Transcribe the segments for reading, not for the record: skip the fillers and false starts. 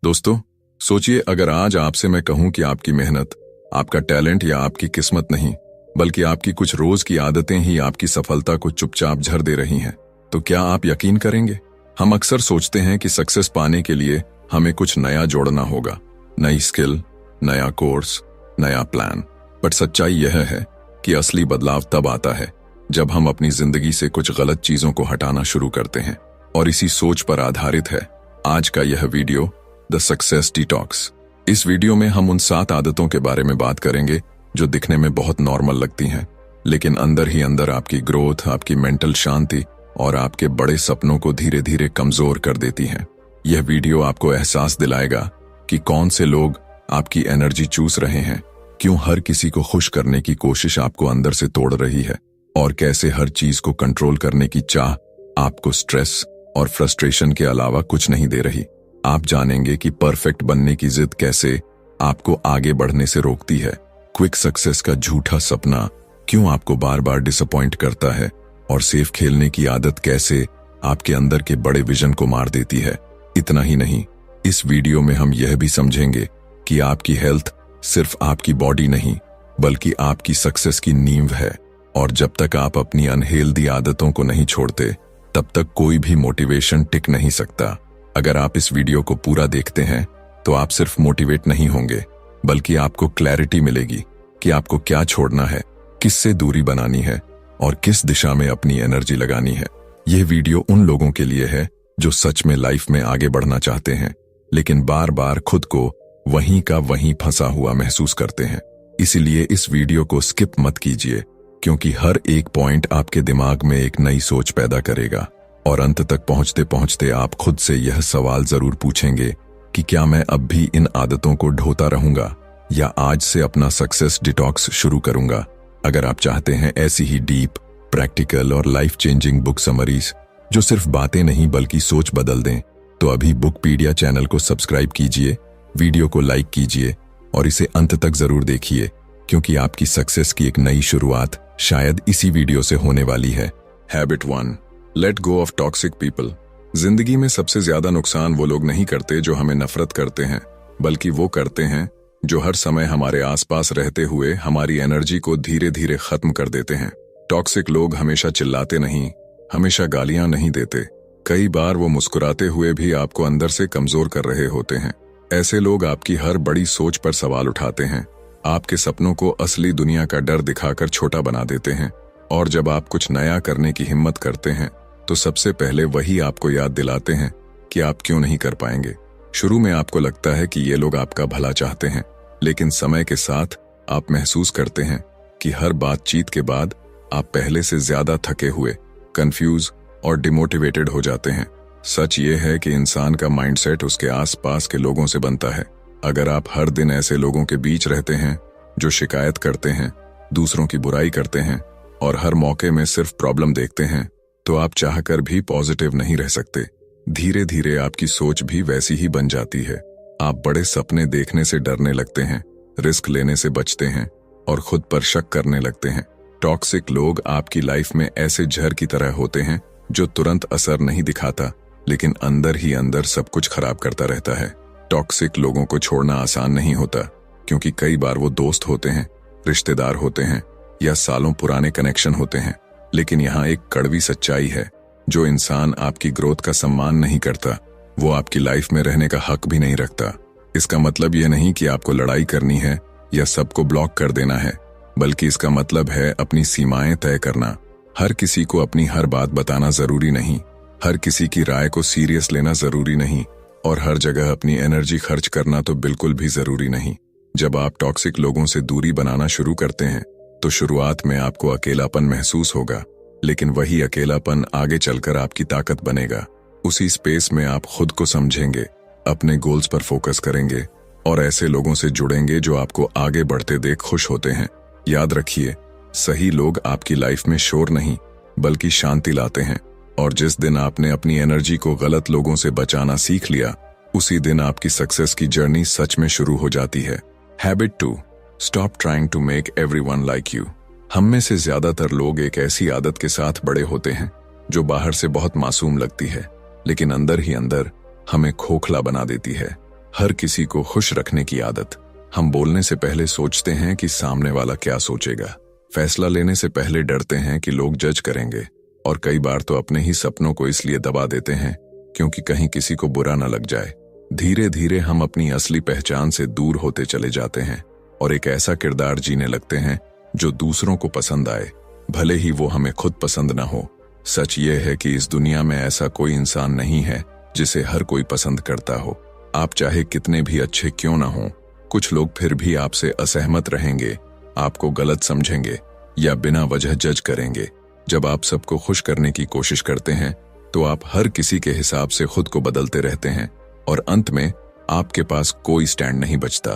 दोस्तों, सोचिए अगर आज आपसे मैं कहूं कि आपकी मेहनत, आपका टैलेंट या आपकी किस्मत नहीं, बल्कि आपकी कुछ रोज की आदतें ही आपकी सफलता को चुपचाप झर दे रही हैं, तो क्या आप यकीन करेंगे? हम अक्सर सोचते हैं कि सक्सेस पाने के लिए हमें कुछ नया जोड़ना होगा, नई स्किल, नया कोर्स, नया प्लान। बट सच्चाई यह है कि असली बदलाव तब आता है जब हम अपनी जिंदगी से कुछ गलत चीजों को हटाना शुरू करते हैं। और इसी सोच पर आधारित है आज का यह वीडियो, द सक्सेस डिटॉक्स। इस वीडियो में हम उन 7 आदतों के बारे में बात करेंगे जो दिखने में बहुत नॉर्मल लगती हैं, लेकिन अंदर ही अंदर आपकी ग्रोथ, आपकी मेंटल शांति और आपके बड़े सपनों को धीरे धीरे कमजोर कर देती हैं। यह वीडियो आपको एहसास दिलाएगा कि कौन से लोग आपकी एनर्जी चूस रहे हैं, क्यों हर किसी को खुश करने की कोशिश आपको अंदर से तोड़ रही है, और कैसे हर चीज को कंट्रोल करने की चाह आपको स्ट्रेस और फ्रस्ट्रेशन के अलावा कुछ नहीं दे रही। आप जानेंगे कि परफेक्ट बनने की जिद कैसे आपको आगे बढ़ने से रोकती है, क्विक सक्सेस का झूठा सपना क्यों आपको बार बार डिसअपॉइंट करता है, और सेफ खेलने की आदत कैसे आपके अंदर के बड़े विजन को मार देती है। इतना ही नहीं, इस वीडियो में हम यह भी समझेंगे कि आपकी हेल्थ सिर्फ आपकी बॉडी नहीं, बल्कि आपकी सक्सेस की नींव है, और जब तक आप अपनी अनहेल्दी आदतों को नहीं छोड़ते, तब तक कोई भी मोटिवेशन टिक नहीं सकता। अगर आप इस वीडियो को पूरा देखते हैं तो आप सिर्फ मोटिवेट नहीं होंगे, बल्कि आपको क्लैरिटी मिलेगी कि आपको क्या छोड़ना है, किससे दूरी बनानी है और किस दिशा में अपनी एनर्जी लगानी है। यह वीडियो उन लोगों के लिए है जो सच में लाइफ में आगे बढ़ना चाहते हैं, लेकिन बार बार खुद को वहीं का वहीं फंसा हुआ महसूस करते हैं। इसीलिए इस वीडियो को स्किप मत कीजिए, क्योंकि हर एक पॉइंट आपके दिमाग में एक नई सोच पैदा करेगा, और अंत तक पहुंचते पहुंचते आप खुद से यह सवाल जरूर पूछेंगे कि क्या मैं अब भी इन आदतों को ढोता रहूंगा या आज से अपना सक्सेस डिटॉक्स शुरू करूंगा। अगर आप चाहते हैं ऐसी ही डीप, प्रैक्टिकल और लाइफ चेंजिंग बुक समरीज जो सिर्फ बातें नहीं बल्कि सोच बदल दें, तो अभी बुकपीडिया चैनल को सब्सक्राइब कीजिए, वीडियो को लाइक कीजिए और इसे अंत तक जरूर देखिए, क्योंकि आपकी सक्सेस की एक नई शुरुआत शायद इसी वीडियो से होने वाली है। Habit 1, let go of toxic people. जिंदगी में सबसे ज्यादा नुकसान वो लोग नहीं करते जो हमें नफरत करते हैं, बल्कि वो करते हैं जो हर समय हमारे आसपास रहते हुए हमारी एनर्जी को धीरे धीरे खत्म कर देते हैं। टॉक्सिक लोग हमेशा चिल्लाते नहीं, हमेशा गालियां नहीं देते, कई बार वो मुस्कुराते हुए भी आपको अंदर से कमजोर कर रहे होते हैं। ऐसे लोग आपकी हर बड़ी सोच पर सवाल उठाते हैं, आपके सपनों को असली दुनिया का डर दिखाकर छोटा बना देते हैं, और जब आप कुछ नया करने की हिम्मत करते हैं तो सबसे पहले वही आपको याद दिलाते हैं कि आप क्यों नहीं कर पाएंगे। शुरू में आपको लगता है कि ये लोग आपका भला चाहते हैं, लेकिन समय के साथ आप महसूस करते हैं कि हर बातचीत के बाद आप पहले से ज्यादा थके हुए, कंफ्यूज और डिमोटिवेटेड हो जाते हैं। सच ये है कि इंसान का माइंडसेट उसके आसपास के लोगों से बनता है। अगर आप हर दिन ऐसे लोगों के बीच रहते हैं जो शिकायत करते हैं, दूसरों की बुराई करते हैं और हर मौके में सिर्फ प्रॉब्लम देखते हैं, तो आप चाहकर भी पॉजिटिव नहीं रह सकते। धीरे धीरे आपकी सोच भी वैसी ही बन जाती है। आप बड़े सपने देखने से डरने लगते हैं, रिस्क लेने से बचते हैं और खुद पर शक करने लगते हैं। टॉक्सिक लोग आपकी लाइफ में ऐसे जहर की तरह होते हैं जो तुरंत असर नहीं दिखाता, लेकिन अंदर ही अंदर सब कुछ खराब करता रहता है। टॉक्सिक लोगों को छोड़ना आसान नहीं होता, क्योंकि कई बार वो दोस्त होते हैं, रिश्तेदार होते हैं या सालों पुराने कनेक्शन होते हैं। लेकिन यहाँ एक कड़वी सच्चाई है, जो इंसान आपकी ग्रोथ का सम्मान नहीं करता, वो आपकी लाइफ में रहने का हक भी नहीं रखता। इसका मतलब यह नहीं कि आपको लड़ाई करनी है या सबको ब्लॉक कर देना है, बल्कि इसका मतलब है अपनी सीमाएं तय करना। हर किसी को अपनी हर बात बताना जरूरी नहीं, हर किसी की राय को सीरियस लेना जरूरी नहीं, और हर जगह अपनी एनर्जी खर्च करना तो बिल्कुल भी जरूरी नहीं। जब आप टॉक्सिक लोगों से दूरी बनाना शुरू करते हैं तो शुरुआत में आपको अकेलापन महसूस होगा, लेकिन वही अकेलापन आगे चलकर आपकी ताकत बनेगा। उसी स्पेस में आप खुद को समझेंगे, अपने गोल्स पर फोकस करेंगे और ऐसे लोगों से जुड़ेंगे जो आपको आगे बढ़ते देख खुश होते हैं। याद रखिए, सही लोग आपकी लाइफ में शोर नहीं बल्कि शांति लाते हैं, और जिस दिन आपने अपनी एनर्जी को गलत लोगों से बचाना सीख लिया, उसी दिन आपकी सक्सेस की जर्नी सच में शुरू हो जाती है। Habit 2, stop trying to make everyone like you. हम में से ज्यादातर लोग एक ऐसी आदत के साथ बड़े होते हैं जो बाहर से बहुत मासूम लगती है, लेकिन अंदर ही अंदर हमें खोखला बना देती है। हर किसी को खुश रखने की आदत। हम बोलने से पहले सोचते हैं कि सामने वाला क्या सोचेगा। फैसला लेने से पहले डरते हैं कि लोग जज करेंगे। और कई बार तो अपने ही सपनों को इसलिए दबा देते हैं क्योंकि कहीं किसी को बुरा न लग जाए। धीरे धीरे हम अपनी असली पहचान से दूर होते चले जाते हैं और एक ऐसा किरदार जीने लगते हैं जो दूसरों को पसंद आए, भले ही वो हमें खुद पसंद न हो। सच ये है कि इस दुनिया में ऐसा कोई इंसान नहीं है जिसे हर कोई पसंद करता हो। आप चाहे कितने भी अच्छे क्यों ना हो, कुछ लोग फिर भी आपसे असहमत रहेंगे, आपको गलत समझेंगे या बिना वजह जज करेंगे। जब आप सबको खुश करने की कोशिश करते हैं तो आप हर किसी के हिसाब से खुद को बदलते रहते हैं और अंत में आपके पास कोई स्टैंड नहीं बचता।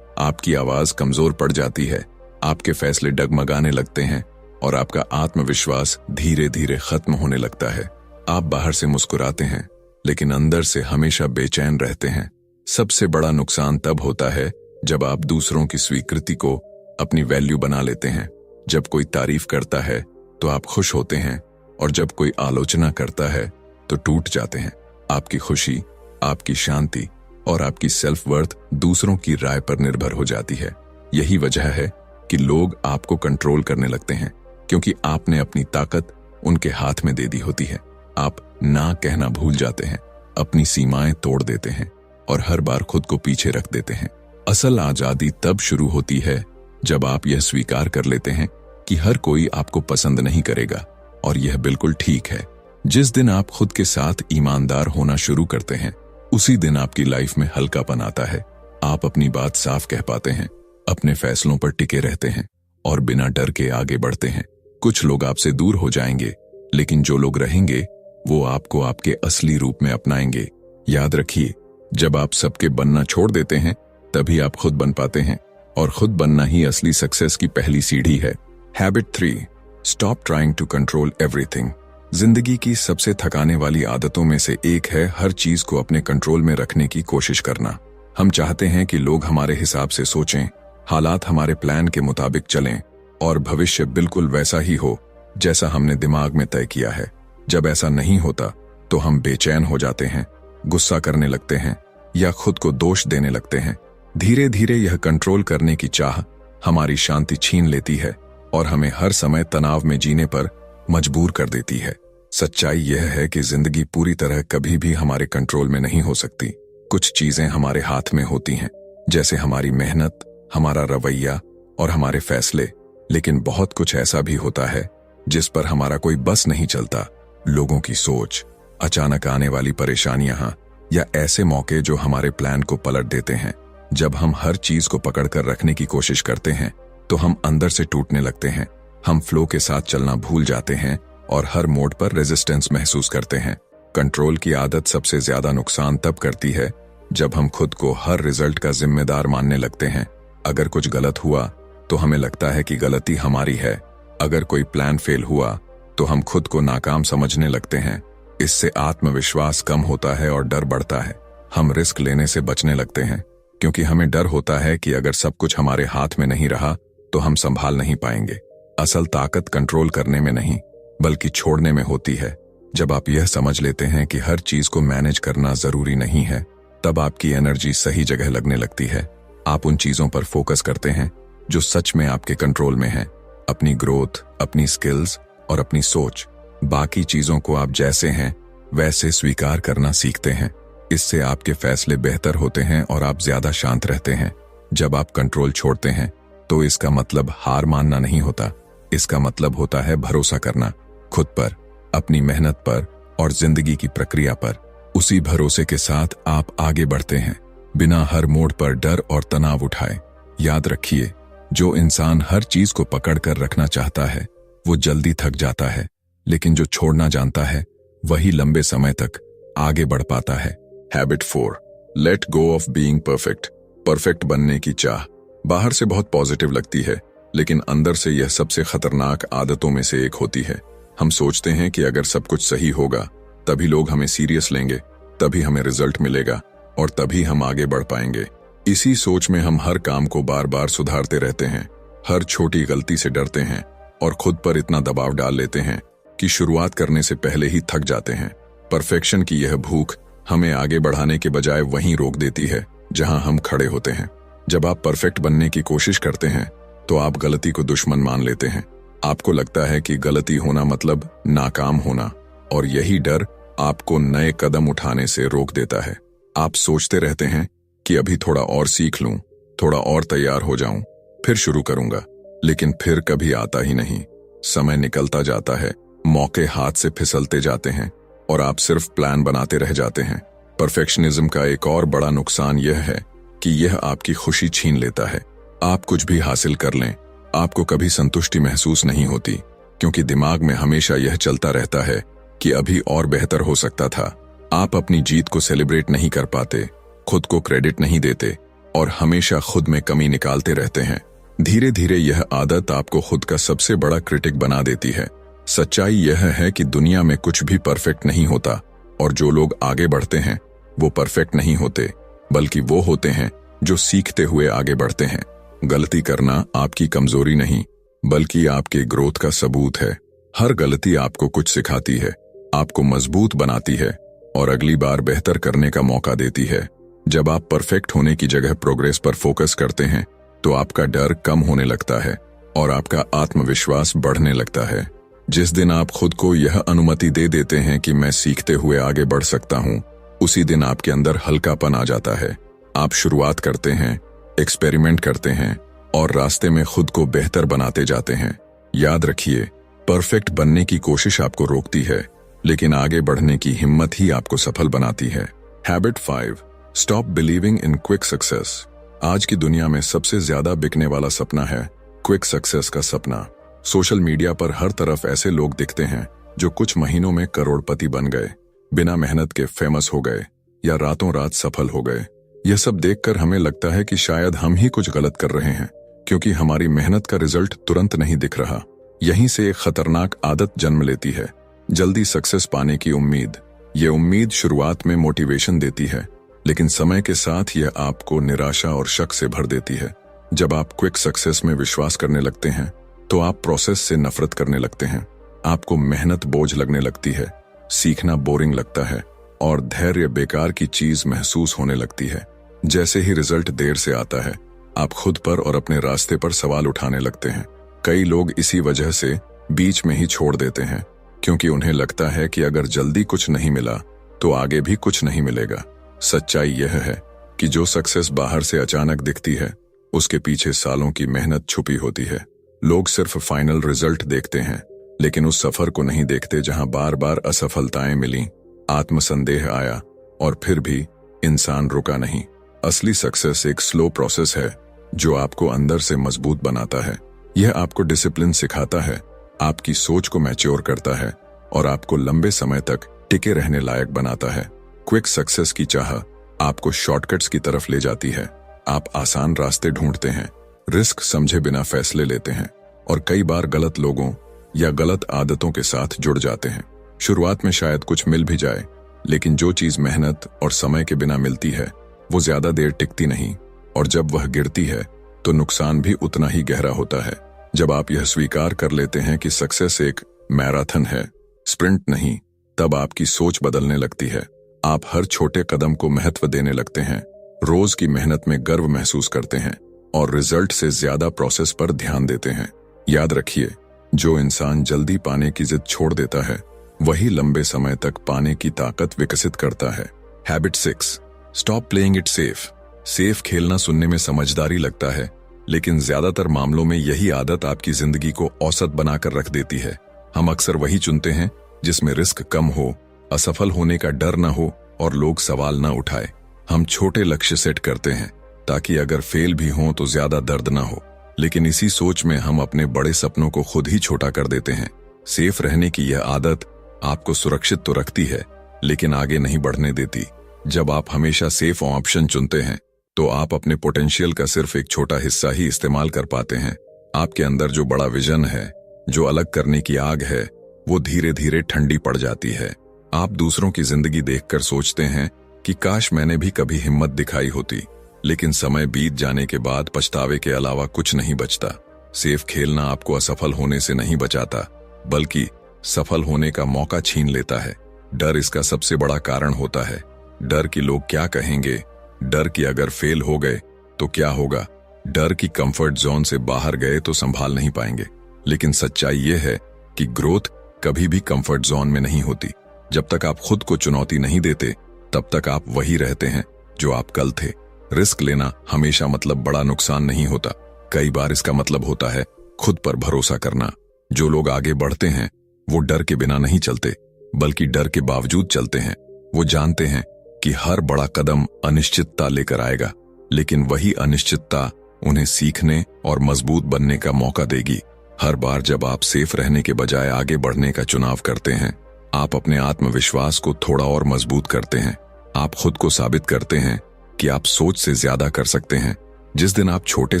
आपकी आवाज कमजोर पड़ जाती है, आपके फैसले डगमगाने लगते हैं और आपका आत्मविश्वास धीरे धीरे खत्म होने लगता है। आप बाहर से मुस्कुराते हैं लेकिन अंदर से हमेशा बेचैन रहते हैं। सबसे बड़ा नुकसान तब होता है जब आप दूसरों की स्वीकृति को अपनी वैल्यू बना लेते हैं। जब कोई तारीफ करता है तो आप खुश होते हैं और जब कोई आलोचना करता है तो टूट जाते हैं। आपकी खुशी, आपकी शांति और आपकी सेल्फ वर्थ दूसरों की राय पर निर्भर हो जाती है। यही वजह है कि लोग आपको कंट्रोल करने लगते हैं, क्योंकि आपने अपनी ताकत उनके हाथ में दे दी होती है। आप ना कहना भूल जाते हैं, अपनी सीमाएं तोड़ देते हैं और हर बार खुद को पीछे रख देते हैं। असल आजादी तब शुरू होती है जब आप यह स्वीकार कर लेते हैं कि हर कोई आपको पसंद नहीं करेगा और यह बिल्कुल ठीक है। जिस दिन आप खुद के साथ ईमानदार होना शुरू करते हैं, उसी दिन आपकी लाइफ में हल्कापन आता है। आप अपनी बात साफ कह पाते हैं, अपने फैसलों पर टिके रहते हैं और बिना डर के आगे बढ़ते हैं। कुछ लोग आपसे दूर हो जाएंगे, लेकिन जो लोग रहेंगे वो आपको आपके असली रूप में अपनाएंगे। याद रखिए, जब आप सबके बनना छोड़ देते हैं तभी आप खुद बन पाते हैं और खुद बनना ही असली सक्सेस की पहली सीढ़ी है। Habit 3, stop trying to control everything. जिंदगी की सबसे थकाने वाली आदतों में से एक है हर चीज को अपने कंट्रोल में रखने की कोशिश करना। हम चाहते हैं कि लोग हमारे हिसाब से सोचें, हालात हमारे प्लान के मुताबिक चलें और भविष्य बिल्कुल वैसा ही हो जैसा हमने दिमाग में तय किया है। जब ऐसा नहीं होता तो हम बेचैन हो जाते हैं, गुस्सा करने लगते हैं या खुद को दोष देने लगते हैं। धीरे धीरे यह कंट्रोल करने की चाह हमारी शांति छीन लेती है और हमें हर समय तनाव में जीने पर मजबूर कर देती है। सच्चाई यह है कि जिंदगी पूरी तरह कभी भी हमारे कंट्रोल में नहीं हो सकती। कुछ चीजें हमारे हाथ में होती हैं, जैसे हमारी मेहनत, हमारा रवैया और हमारे फैसले, लेकिन बहुत कुछ ऐसा भी होता है जिस पर हमारा कोई बस नहीं चलता। लोगों की सोच, अचानक आने वाली परेशानियां या ऐसे मौके जो हमारे प्लान को पलट देते हैं। जब हम हर चीज को पकड़कर रखने की कोशिश करते हैं तो हम अंदर से टूटने लगते हैं। हम फ्लो के साथ चलना भूल जाते हैं और हर मोड़ पर रेजिस्टेंस महसूस करते हैं। कंट्रोल की आदत सबसे ज्यादा नुकसान तब करती है जब हम खुद को हर रिजल्ट का जिम्मेदार मानने लगते हैं। अगर कुछ गलत हुआ तो हमें लगता है कि गलती हमारी है। अगर कोई प्लान फेल हुआ तो हम खुद को नाकाम समझने लगते हैं। इससे आत्मविश्वास कम होता है और डर बढ़ता है। हम रिस्क लेने से बचने लगते हैं क्योंकि हमें डर होता है कि अगर सब कुछ हमारे हाथ में नहीं रहा तो हम संभाल नहीं पाएंगे। असल ताकत कंट्रोल करने में नहीं बल्कि छोड़ने में होती है। जब आप यह समझ लेते हैं कि हर चीज को मैनेज करना जरूरी नहीं है, तब आपकी एनर्जी सही जगह लगने लगती है। आप उन चीजों पर फोकस करते हैं जो सच में आपके कंट्रोल में है, अपनी ग्रोथ, अपनी स्किल्स और अपनी सोच। बाकी चीजों को आप जैसे हैं वैसे स्वीकार करना सीखते हैं। इससे आपके फैसले बेहतर होते हैं और आप ज्यादा शांत रहते हैं। जब आप कंट्रोल छोड़ते हैं तो इसका मतलब हार मानना नहीं होता, इसका मतलब होता है भरोसा करना खुद पर, अपनी मेहनत पर और जिंदगी की प्रक्रिया पर। उसी भरोसे के साथ आप आगे बढ़ते हैं, बिना हर मोड़ पर डर और तनाव उठाए। याद रखिए, जो इंसान हर चीज को पकड़ कर रखना चाहता है वो जल्दी थक जाता है, लेकिन जो छोड़ना जानता है वही लंबे समय तक आगे बढ़ पाता है। Habit 4, let go of being perfect. Perfect बनने की चाह बाहर से बहुत पॉजिटिव लगती है, लेकिन अंदर से यह सबसे खतरनाक आदतों में से एक होती है। हम सोचते हैं कि अगर सब कुछ सही होगा तभी लोग हमें सीरियस लेंगे, तभी हमें रिजल्ट मिलेगा और तभी हम आगे बढ़ पाएंगे। इसी सोच में हम हर काम को बार बार सुधारते रहते हैं, हर छोटी गलती से डरते हैं और खुद पर इतना दबाव डाल लेते हैं कि शुरुआत करने से पहले ही थक जाते हैं। परफेक्शन की यह भूख हमें आगे बढ़ाने के बजाय वहीं रोक देती है, जहां हम खड़े होते हैं। जब आप परफेक्ट बनने की कोशिश करते हैं तो आप गलती को दुश्मन मान लेते हैं। आपको लगता है कि गलती होना मतलब नाकाम होना, और यही डर आपको नए कदम उठाने से रोक देता है। आप सोचते रहते हैं कि अभी थोड़ा और सीख लूं, थोड़ा और तैयार हो जाऊं, फिर शुरू करूंगा, लेकिन फिर कभी आता ही नहीं। समय निकलता जाता है, मौके हाथ से फिसलते जाते हैं और आप सिर्फ प्लान बनाते रह जाते हैं। परफेक्शनिज्म का एक और बड़ा नुकसान यह है कि यह आपकी खुशी छीन लेता है। आप कुछ भी हासिल कर लें, आपको कभी संतुष्टि महसूस नहीं होती, क्योंकि दिमाग में हमेशा यह चलता रहता है कि अभी और बेहतर हो सकता था। आप अपनी जीत को सेलिब्रेट नहीं कर पाते, खुद को क्रेडिट नहीं देते और हमेशा खुद में कमी निकालते रहते हैं। धीरे धीरे यह आदत आपको खुद का सबसे बड़ा क्रिटिक बना देती है। सच्चाई यह है कि दुनिया में कुछ भी परफेक्ट नहीं होता, और जो लोग आगे बढ़ते हैं वो परफेक्ट नहीं होते, बल्कि वो होते हैं जो सीखते हुए आगे बढ़ते हैं। गलती करना आपकी कमजोरी नहीं, बल्कि आपके ग्रोथ का सबूत है। हर गलती आपको कुछ सिखाती है, आपको मजबूत बनाती है और अगली बार बेहतर करने का मौका देती है। जब आप परफेक्ट होने की जगह प्रोग्रेस पर फोकस करते हैं तो आपका डर कम होने लगता है और आपका आत्मविश्वास बढ़ने लगता है। जिस दिन आप खुद को यह अनुमति दे देते हैं कि मैं सीखते हुए आगे बढ़ सकता हूं, उसी दिन आपके अंदर हल्कापन आ जाता है। आप शुरुआत करते हैं, एक्सपेरिमेंट करते हैं और रास्ते में खुद को बेहतर बनाते जाते हैं। याद रखिए, परफेक्ट बनने की कोशिश आपको रोकती है, लेकिन आगे बढ़ने की हिम्मत ही आपको सफल बनाती है। Habit 5, stop believing in quick success. आज की दुनिया में सबसे ज्यादा बिकने वाला सपना है क्विक सक्सेस का सपना। सोशल मीडिया पर हर तरफ ऐसे लोग दिखते हैं जो कुछ महीनों में करोड़पति बन गए, बिना मेहनत के फेमस हो गए या रातों रात सफल हो गए। यह सब देखकर हमें लगता है कि शायद हम ही कुछ गलत कर रहे हैं, क्योंकि हमारी मेहनत का रिजल्ट तुरंत नहीं दिख रहा। यहीं से एक खतरनाक आदत जन्म लेती है, जल्दी सक्सेस पाने की उम्मीद। ये उम्मीद शुरुआत में मोटिवेशन देती है, लेकिन समय के साथ यह आपको निराशा और शक से भर देती है। जब आप क्विक सक्सेस में विश्वास करने लगते हैं तो आप प्रोसेस से नफरत करने लगते हैं। आपको मेहनत बोझ लगने लगती है, सीखना बोरिंग लगता है और धैर्य बेकार की चीज महसूस होने लगती है। जैसे ही रिजल्ट देर से आता है, आप खुद पर और अपने रास्ते पर सवाल उठाने लगते हैं। कई लोग इसी वजह से बीच में ही छोड़ देते हैं, क्योंकि उन्हें लगता है कि अगर जल्दी कुछ नहीं मिला तो आगे भी कुछ नहीं मिलेगा। सच्चाई यह है कि जो सक्सेस बाहर से अचानक दिखती है, उसके पीछे सालों की मेहनत छुपी होती है। लोग सिर्फ फाइनल रिजल्ट देखते हैं, लेकिन उस सफर को नहीं देखते जहां बार बार असफलताएं मिली, आत्मसंदेह आया और फिर भी इंसान रुका नहीं। असली सक्सेस एक स्लो प्रोसेस है जो आपको अंदर से मजबूत बनाता है। यह आपको डिसिप्लिन सिखाता है, आपकी सोच को मैच्योर करता है और आपको लंबे समय तक टिके रहने लायक बनाता है। क्विक सक्सेस की चाह आपको शॉर्टकट्स की तरफ ले जाती है। आप आसान रास्ते ढूंढते हैं, रिस्क समझे बिना फैसले लेते हैं और कई बार गलत लोगों या गलत आदतों के साथ जुड़ जाते हैं। शुरुआत में शायद कुछ मिल भी जाए, लेकिन जो चीज मेहनत और समय के बिना मिलती है वो ज्यादा देर टिकती नहीं, और जब वह गिरती है तो नुकसान भी उतना ही गहरा होता है। जब आप यह स्वीकार कर लेते हैं कि सक्सेस एक मैराथन है, स्प्रिंट नहीं, तब आपकी सोच बदलने लगती है। आप हर छोटे कदम को महत्व देने लगते हैं, रोज की मेहनत में गर्व महसूस करते हैं और रिजल्ट से ज्यादा प्रोसेस पर ध्यान देते हैं। याद रखिए, जो इंसान जल्दी पाने की जिद छोड़ देता है वही लंबे समय तक पाने की ताकत विकसित करता है। Habit 6, stop playing it safe. Safe खेलना सुनने में समझदारी लगता है, लेकिन ज्यादातर मामलों में यही आदत आपकी जिंदगी को औसत बनाकर रख देती है। हम अक्सर वही चुनते हैं जिसमें रिस्क कम हो, असफल होने का डर न हो और लोग सवाल न उठाए। हम छोटे लक्ष्य सेट करते हैं ताकि अगर फेल भी हों तो ज्यादा दर्द न हो, लेकिन इसी सोच में हम अपने बड़े सपनों को खुद ही छोटा कर देते हैं। सेफ रहने की यह आदत आपको सुरक्षित तो रखती है, लेकिन आगे नहीं बढ़ने देती। जब आप हमेशा सेफ ऑप्शन चुनते हैं तो आप अपने पोटेंशियल का सिर्फ एक छोटा हिस्सा ही इस्तेमाल कर पाते हैं। आपके अंदर जो बड़ा विजन है, जो अलग करने की आग है, वो धीरे धीरे ठंडी पड़ जाती है। आप दूसरों की जिंदगी देखकर सोचते हैं कि काश मैंने भी कभी हिम्मत दिखाई होती, लेकिन समय बीत जाने के बाद पछतावे के अलावा कुछ नहीं बचता। सेफ खेलना आपको असफल होने से नहीं बचाता, बल्कि सफल होने का मौका छीन लेता है। डर इसका सबसे बड़ा कारण होता है। डर कि लोग क्या कहेंगे, डर कि अगर फेल हो गए तो क्या होगा, डर कि कंफर्ट जोन से बाहर गए तो संभाल नहीं पाएंगे। लेकिन सच्चाई यह है कि ग्रोथ कभी भी कंफर्ट जोन में नहीं होती। जब तक आप खुद को चुनौती नहीं देते तब तक आप वही रहते हैं जो आप कल थे। रिस्क लेना हमेशा मतलब बड़ा नुकसान नहीं होता, कई बार इसका मतलब होता है खुद पर भरोसा करना। जो लोग आगे बढ़ते हैं वो डर के बिना नहीं चलते, बल्कि डर के बावजूद चलते हैं। वो जानते हैं कि हर बड़ा कदम अनिश्चितता लेकर आएगा, लेकिन वही अनिश्चितता उन्हें सीखने और मजबूत बनने का मौका देगी। हर बार जब आप सेफ रहने के बजाय आगे बढ़ने का चुनाव करते हैं, आप अपने आत्मविश्वास को थोड़ा और मजबूत करते हैं। आप खुद को साबित करते हैं कि आप सोच से ज्यादा कर सकते हैं। जिस दिन आप छोटे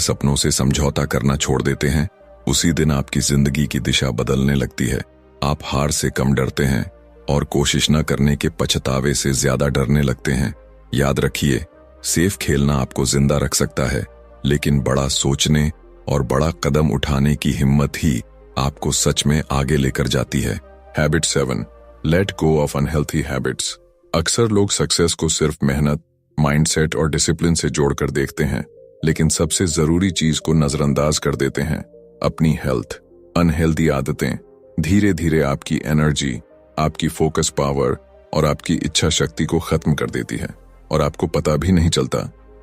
सपनों से समझौता करना छोड़ देते हैं, उसी दिन आपकी जिंदगी की दिशा बदलने लगती है। आप हार से कम डरते हैं और कोशिश न करने के पछतावे से ज्यादा डरने लगते हैं। याद रखिए, सेफ खेलना आपको जिंदा रख सकता है, लेकिन बड़ा सोचने और बड़ा कदम उठाने की हिम्मत ही आपको सच में आगे लेकर जाती है। Habit 7, let go of unhealthy habits. अक्सर लोग सक्सेस को सिर्फ मेहनत, माइंडसेट और डिसिप्लिन से जोड़कर देखते हैं, लेकिन सबसे जरूरी चीज को नजरअंदाज कर देते हैं, अपनी हेल्थ। अनहेल्दी आदतें धीरे धीरे आपकी एनर्जी, आपकी फोकस पावर और आपकी इच्छा शक्ति को खत्म कर देती है, और आपको पता भी नहीं चलता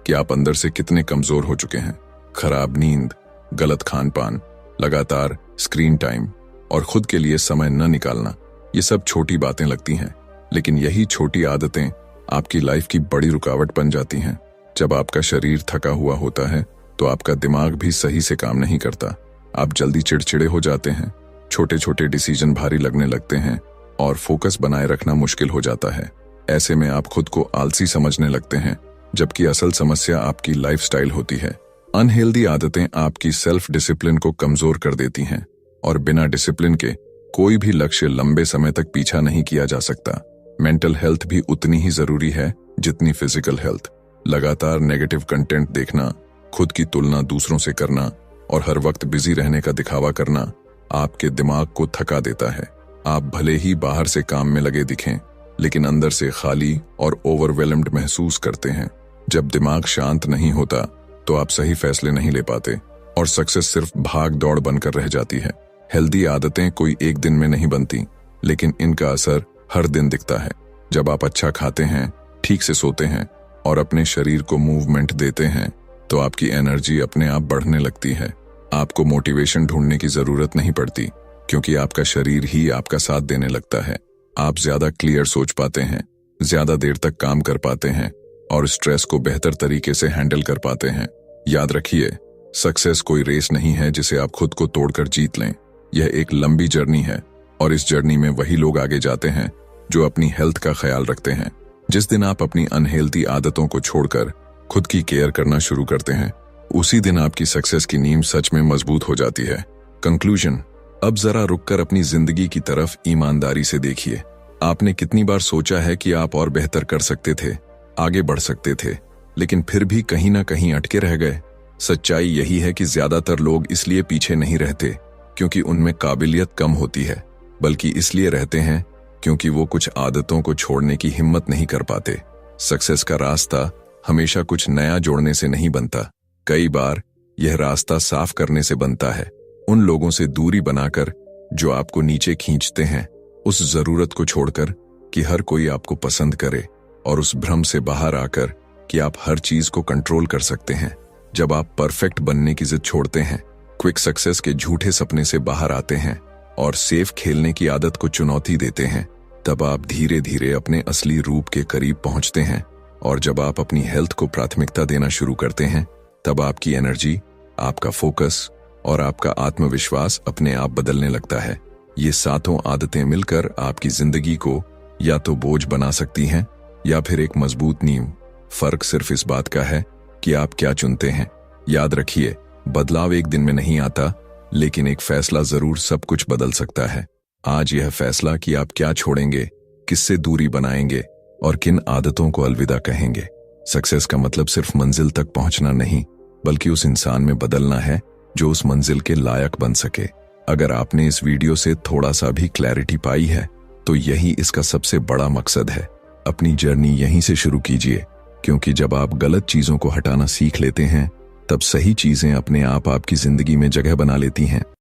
कि आप अंदर से कितने कमजोर हो चुके हैं। खराब नींद, गलत खान पान, लगातार स्क्रीन टाइम और खुद के लिए समय न निकालना, ये सब छोटी बातें लगती हैं, लेकिन यही छोटी आदतें आपकी लाइफ की बड़ी रुकावट बन जाती हैं। जब आपका शरीर थका हुआ होता है तो आपका दिमाग भी सही से काम नहीं करता। आप जल्दी चिड़चिड़े हो जाते हैं, छोटे छोटे डिसीजन भारी लगने लगते हैं और फोकस बनाए रखना मुश्किल हो जाता है। ऐसे में आप खुद को आलसी समझने लगते हैं, जबकि असल समस्या आपकी लाइफस्टाइल होती है। अनहेल्दी आदतें आपकी सेल्फ डिसिप्लिन को कमजोर कर देती हैं, और बिना डिसिप्लिन के कोई भी लक्ष्य लंबे समय तक पीछा नहीं किया जा सकता। मेंटल हेल्थ भी उतनी ही जरूरी है जितनी फिजिकल हेल्थ। लगातार नेगेटिव कंटेंट देखना, खुद की तुलना दूसरों से करना और हर वक्त बिजी रहने का दिखावा करना आपके दिमाग को थका देता है। आप भले ही बाहर से काम में लगे दिखें, लेकिन अंदर से खाली और ओवरवेलम्ड महसूस करते हैं। जब दिमाग शांत नहीं होता तो आप सही फैसले नहीं ले पाते और सक्सेस सिर्फ भाग दौड़ बनकर रह जाती है। हेल्दी आदतें कोई एक दिन में नहीं बनती, लेकिन इनका असर हर दिन दिखता है। जब आप अच्छा खाते हैं, ठीक से सोते हैं और अपने शरीर को मूवमेंट देते हैं, तो आपकी एनर्जी अपने आप बढ़ने लगती है। आपको मोटिवेशन ढूंढने की जरूरत नहीं पड़ती, क्योंकि आपका शरीर ही आपका साथ देने लगता है। आप ज्यादा क्लियर सोच पाते हैं, ज्यादा देर तक काम कर पाते हैं और स्ट्रेस को बेहतर तरीके से हैंडल कर पाते हैं। याद रखिए, सक्सेस कोई रेस नहीं है जिसे आप खुद को तोड़कर जीत लें। यह एक लंबी जर्नी है, और इस जर्नी में वही लोग आगे जाते हैं जो अपनी हेल्थ का ख्याल रखते हैं। जिस दिन आप अपनी अनहेल्दी आदतों को छोड़कर खुद की केयर करना शुरू करते हैं, उसी दिन आपकी सक्सेस की नींव सच में मजबूत हो जाती है। कंक्लूजन, अब जरा रुककर अपनी जिंदगी की तरफ ईमानदारी से देखिए। आपने कितनी बार सोचा है कि आप और बेहतर कर सकते थे, आगे बढ़ सकते थे, लेकिन फिर भी कहीं ना कहीं अटके रह गए। सच्चाई यही है कि ज्यादातर लोग इसलिए पीछे नहीं रहते क्योंकि उनमें काबिलियत कम होती है, बल्कि इसलिए रहते हैं क्योंकि वो कुछ आदतों को छोड़ने की हिम्मत नहीं कर पाते। सक्सेस का रास्ता हमेशा कुछ नया जोड़ने से नहीं बनता, कई बार यह रास्ता साफ करने से बनता है। उन लोगों से दूरी बनाकर जो आपको नीचे खींचते हैं, उस जरूरत को छोड़कर कि हर कोई आपको पसंद करे, और उस भ्रम से बाहर आकर कि आप हर चीज को कंट्रोल कर सकते हैं। जब आप परफेक्ट बनने की जिद छोड़ते हैं, क्विक सक्सेस के झूठे सपने से बाहर आते हैं और सेफ खेलने की आदत को चुनौती देते हैं, तब आप धीरे धीरे अपने असली रूप के करीब पहुंचते हैं। और जब आप अपनी हेल्थ को प्राथमिकता देना शुरू करते हैं, तब आपकी एनर्जी, आपका फोकस और आपका आत्मविश्वास अपने आप बदलने लगता है। ये सातों आदतें मिलकर आपकी जिंदगी को या तो बोझ बना सकती हैं या फिर एक मजबूत नींव। फर्क सिर्फ इस बात का है कि आप क्या चुनते हैं। याद रखिए, बदलाव एक दिन में नहीं आता, लेकिन एक फैसला जरूर सब कुछ बदल सकता है। आज यह फैसला कि आप क्या छोड़ेंगे, किससे दूरी बनाएंगे और किन आदतों को अलविदा कहेंगे। सक्सेस का मतलब सिर्फ मंजिल तक पहुंचना नहीं, बल्कि उस इंसान में बदलना है जो उस मंजिल के लायक बन सके। अगर आपने इस वीडियो से थोड़ा सा भी क्लैरिटी पाई है, तो यही इसका सबसे बड़ा मकसद है। अपनी जर्नी यहीं से शुरू कीजिए क्योंकि जब आप गलत चीजों को हटाना सीख लेते हैं तब सही चीजें अपने आप आपकी जिंदगी में जगह बना लेती हैं।